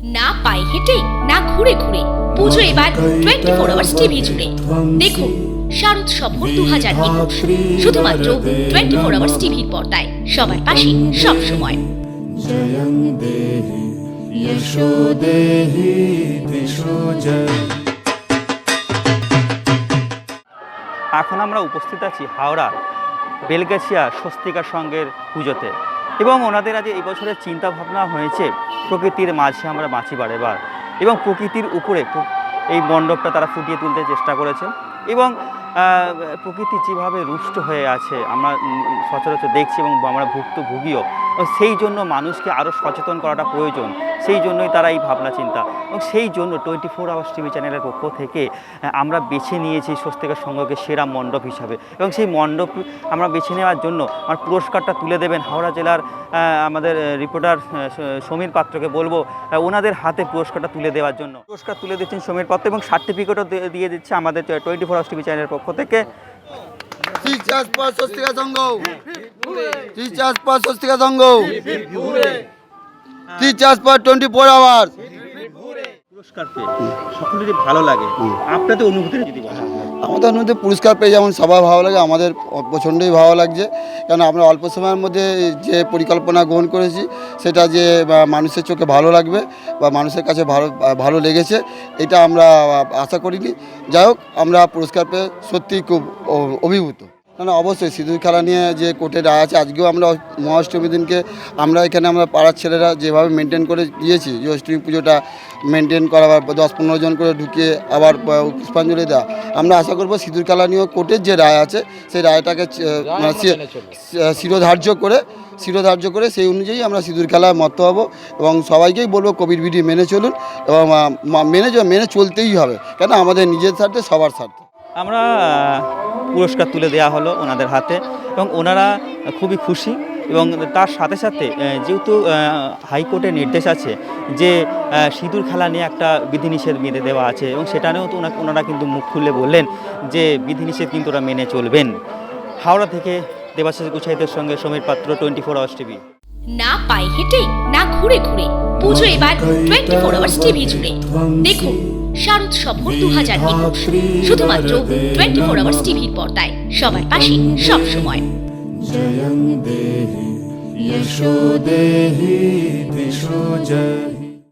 না পায়ে হেঁটে না ঘুরে ঘুরে পুজো এবার 24 আওয়ার্স টিভি জুড়ে দেখুন শারদ সফর 2021 শুধুমাত্র 24 আওয়ার্স টিভির পর্দায় সবার পাশে সব সময়। জয়ং দেহি যশো দেহি দিশো জয়। এখন আমরা উপস্থিত আছি হাওড়া বেলগাছিয়া স্বস্তিকা সংঘের পুজোতে এবং ওনাদের আজ এই বছরের চিন্তা ভাবনা হয়েছে প্রকৃতির মাঝে আমরা বাঁচি বারেবার এবং প্রকৃতির উপরে এই মণ্ডপটা তারা ফুটিয়ে তুলতে চেষ্টা করেছে এবং প্রকৃতি যেভাবে রুষ্ট হয়ে আছে আমরা সচরাচর দেখছি এবং আমরা ভুক্তভোগীও, সেই জন্য মানুষকে আরও সচেতন করাটা প্রয়োজন। সেই জন্যই তারা এই ভাবনা চিন্তা এবং সেই জন্য 24 আওয়ার্স টিভি চ্যানেলের পক্ষ থেকে আমরা বেছে নিয়েছি স্বস্তিকা সংঘকে সেরা মণ্ডপ হিসাবে এবং সেই মণ্ডপ আমরা বেছে নেওয়ার জন্য আমার পুরস্কারটা তুলে দেবেন হাওড়া জেলার আমাদের রিপোর্টার সমীর পাত্রকে বলবো ওনাদের হাতে পুরস্কারটা তুলে দেওয়ার জন্য। পুরস্কার তুলে দিচ্ছেন সমীর পাত্র এবং সার্টিফিকেটও দিয়ে দিচ্ছে আমাদের 24 আওয়ার্স টিভি চ্যানেলের পক্ষ থেকে। Teachers for Swastika Sangha, teachers for Swastika Sangha, teachers for 24 hours. পুরস্কার পেয়ে সকলেরই ভালো লাগে, আপনাদের অনুভূতিটা যদি বলেন। আমাদের অনুমতি পুরস্কার পেয়ে যেমন সবার ভালো লাগে, আমাদের প্রচণ্ডই ভালো লাগছে, কারণ আমরা অল্প সময়ের মধ্যে যে পরিকল্পনা গ্রহণ করেছি সেটা যে মানুষের চোখে ভালো লাগবে বা মানুষের কাছে ভালো লেগেছে এটা আমরা আশা করিনি। যাই হোক, আমরা পুরস্কার পেয়ে সত্যিই খুব অভিভূত। না অবশ্যই সিঁদুর খেলা নিয়ে যে কোর্টের রায় আছে, আজকেও আমরা মহাষ্টমী দিনকে আমরা এখানে আমরা পাড়ার ছেলেরা যেভাবে মেনটেন করে দিয়েছি যে অষ্টমী পুজোটা মেনটেন করা, 10-15 জন করে ঢুকিয়ে আবার পুষ্পাঞ্জলি দেওয়া, আমরা আশা করবো সিঁদুর খেলা নিয়েও কোর্টের যে রায় আছে সেই রায়টাকে শিরোধার্য করে সেই অনুযায়ী আমরা সিঁদুর খেলায় মত্ত হব এবং সবাইকেই বলবো কোভিড বিধি মেনে চলুন এবং মেনে চলতেই হবে, কেন আমাদের নিজের স্বার্থে সবার স্বার্থে। আমরা পুরস্কার তুলে দেওয়া হলো ওনাদের হাতে এবং ওনারা খুবই খুশি এবং তার সাথে সাথে যেহেতু হাইকোর্টের নির্দেশ আছে যে সিঁদুর খেলা নিয়ে একটা বিধিনিষেধ বেঁধে দেওয়া আছে এবং সেটা নিয়েও তো ওনারা কিন্তু মুখ খুলে বললেন যে বিধিনিষেধ কিন্তু ওরা মেনে চলবেন। হাওড়া থেকে দেবাশিস গুছাইতের সঙ্গে সমীর পাত্র, 24 আওয়ার্স টিভি। না পায়ে হেঁটে না ঘুরে ঘুরে পুজো এবার 24 আওয়ার্স টিভি জুড়ে দেখুন শারদ সফর 2021 শুধুমাত্র 24 আওয়ার্স টিভির পর্দায় সবার পাশে সব সময়। জয়ং দেহি যশো দেহি দিশো জয়।